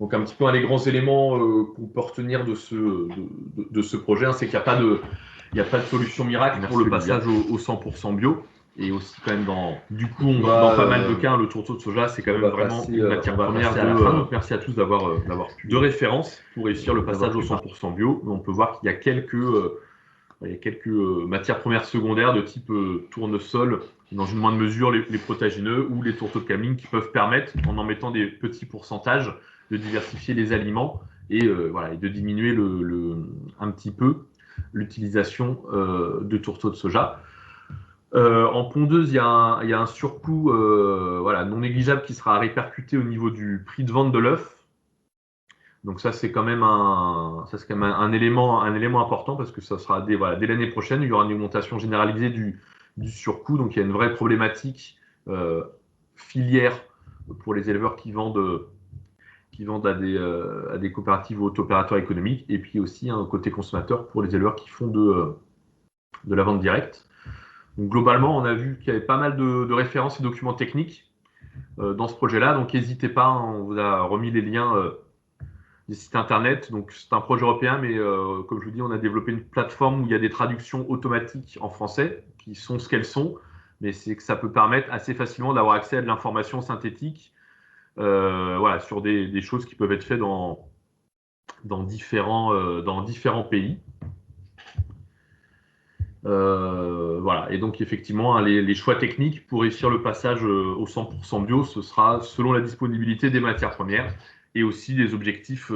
Donc un petit peu les grands éléments qu'on peut retenir de ce projet, hein, c'est qu'il n'y a pas de solution miracle pour le passage au 100% bio. Et aussi quand même dans pas mal de cas, le tourteau de soja, c'est quand même vraiment une matière première à la fin. Donc merci à tous d'avoir de référence pour réussir le passage au 100% bio. Mais on peut voir qu'il y a quelques matières premières secondaires de type tournesol, dans une moindre mesure les protagineux ou les tourteaux de cameline qui peuvent permettre, en mettant des petits pourcentages, de diversifier les aliments et de diminuer un petit peu l'utilisation de tourteaux de soja. En pondeuse, il y a un surcoût non négligeable qui sera répercuté au niveau du prix de vente de l'œuf. Donc ça, c'est quand même un élément important parce que ça sera dès l'année prochaine, il y aura une augmentation généralisée du surcoût. Donc il y a une vraie problématique filière pour les éleveurs qui vendent à des coopératives ou auto-opérateurs économiques, et puis aussi un côté consommateur pour les éleveurs qui font de la vente directe. Donc globalement, on a vu qu'il y avait pas mal de références et documents techniques dans ce projet-là. Donc n'hésitez pas, on vous a remis les liens des sites internet. Donc c'est un projet européen, mais comme je vous dis, on a développé une plateforme où il y a des traductions automatiques en français qui sont ce qu'elles sont, mais c'est que ça peut permettre assez facilement d'avoir accès à de l'information synthétique sur des choses qui peuvent être faites dans différents pays. Et donc effectivement, les choix techniques pour réussir le passage au 100% bio, ce sera selon la disponibilité des matières premières et aussi les objectifs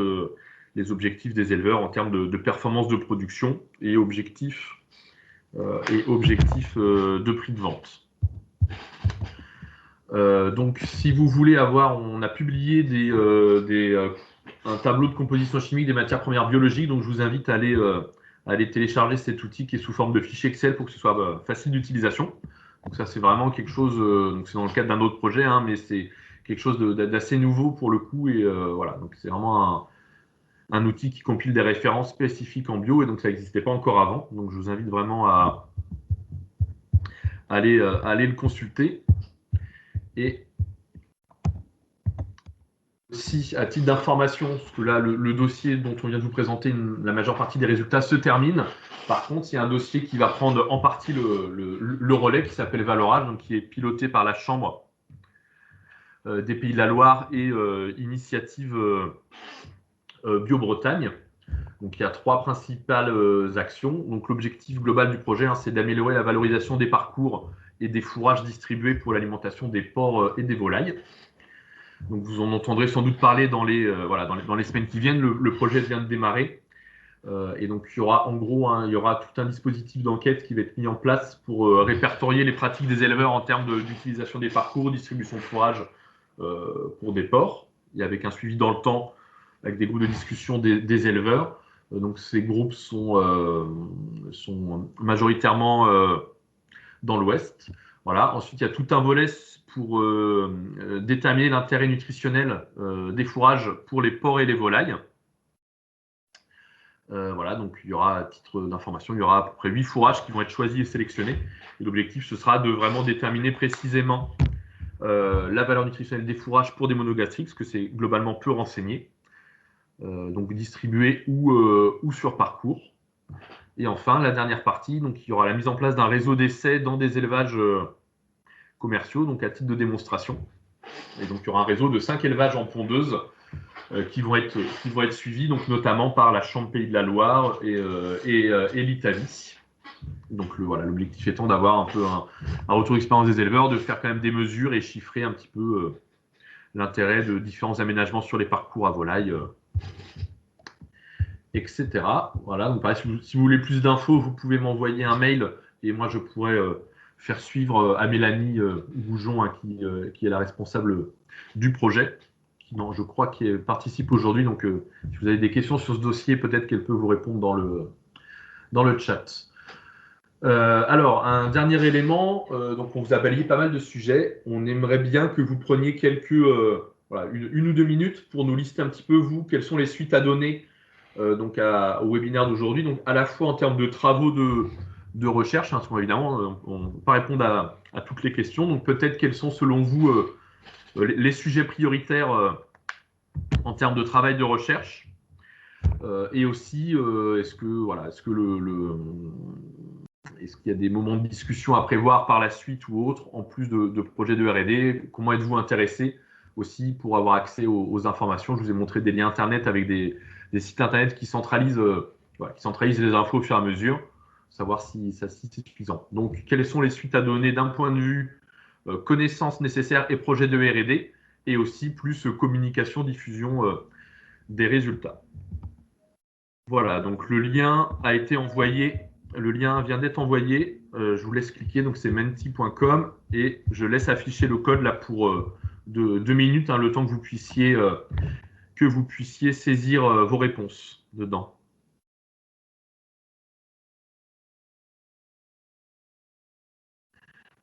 des éleveurs en termes de performance de production et objectifs de prix de vente. Donc si vous voulez on a publié un tableau de composition chimique des matières premières biologiques, donc je vous invite à aller télécharger cet outil qui est sous forme de fichier Excel pour que ce soit facile d'utilisation. Donc ça, c'est vraiment quelque chose, donc c'est dans le cadre d'un autre projet, hein, mais c'est quelque chose d'assez nouveau pour le coup. Et donc c'est vraiment un outil qui compile des références spécifiques en bio, et donc ça n'existait pas encore avant. Donc je vous invite vraiment à aller le consulter. Et si, à titre d'information, parce que là, le dossier dont on vient de vous présenter, la majeure partie des résultats se termine. Par contre, il y a un dossier qui va prendre en partie le relais, qui s'appelle Valorage, donc qui est piloté par la Chambre des Pays de la Loire et Initiative Bio-Bretagne. Donc, il y a 3 principales actions. Donc, l'objectif global du projet, c'est d'améliorer la valorisation des parcours et des fourrages distribués pour l'alimentation des porcs et des volailles. Donc vous en entendrez sans doute parler dans les semaines qui viennent. Le projet vient de démarrer. Et donc il y aura en gros il y aura tout un dispositif d'enquête qui va être mis en place pour répertorier les pratiques des éleveurs en termes d'utilisation des parcours, distribution de fourrage pour des porcs, et avec un suivi dans le temps, avec des groupes de discussion des éleveurs. Donc ces groupes sont majoritairement dans l'Ouest. Voilà. Ensuite, il y a tout un volet pour déterminer l'intérêt nutritionnel des fourrages pour les porcs et les volailles. Donc il y aura, à titre d'information, il y aura à peu près 8 fourrages qui vont être choisis et sélectionnés. Et l'objectif, ce sera de vraiment déterminer précisément la valeur nutritionnelle des fourrages pour des monogastriques, parce que c'est globalement peu renseigné, donc distribués ou sur parcours. Et enfin, la dernière partie, donc il y aura la mise en place d'un réseau d'essais dans des élevages commerciaux, donc à titre de démonstration. Et donc il y aura un réseau de 5 élevages en pondeuse qui vont être suivis, donc notamment par la Chambre Pays de la Loire et l'Italie. Donc l'objectif étant d'avoir un peu un retour d'expérience des éleveurs, de faire quand même des mesures et chiffrer un petit peu l'intérêt de différents aménagements sur les parcours à volaille, etc. Voilà, donc pareil, si vous voulez plus d'infos, vous pouvez m'envoyer un mail et moi je pourrais faire suivre à Mélanie Goujon, hein, qui est la responsable du projet, je crois qui participe aujourd'hui. Donc si vous avez des questions sur ce dossier, peut-être qu'elle peut vous répondre dans le chat. Alors, un dernier élément, donc on vous a balayé pas mal de sujets. On aimerait bien que vous preniez une ou deux minutes pour nous lister un petit peu, vous, quelles sont les suites à donner au webinaire d'aujourd'hui, donc à la fois en termes de travaux de recherche, hein, parce qu'évidemment, on ne peut pas répondre à toutes les questions. Donc peut-être quels sont selon vous les sujets prioritaires en termes de travail de recherche. Et aussi, est-ce qu'il y a des moments de discussion à prévoir par la suite ou autre, en plus de projets de R&D? Comment êtes-vous intéressé aussi pour avoir accès aux informations? Je vous ai montré des liens Internet avec des sites Internet qui centralisent les infos au fur et à mesure, savoir si c'est suffisant. Donc, quelles sont les suites à donner d'un point de vue connaissances nécessaires et projets de R&D, et aussi plus communication, diffusion des résultats. Voilà, donc le lien a été envoyé, le lien vient d'être envoyé, je vous laisse cliquer, donc c'est menti.com, et je laisse afficher le code là pour 2 minutes, hein, le temps que vous puissiez saisir vos réponses dedans.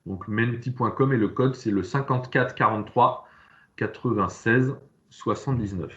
Donc menti.com, et le code c'est le 54 43 96 79.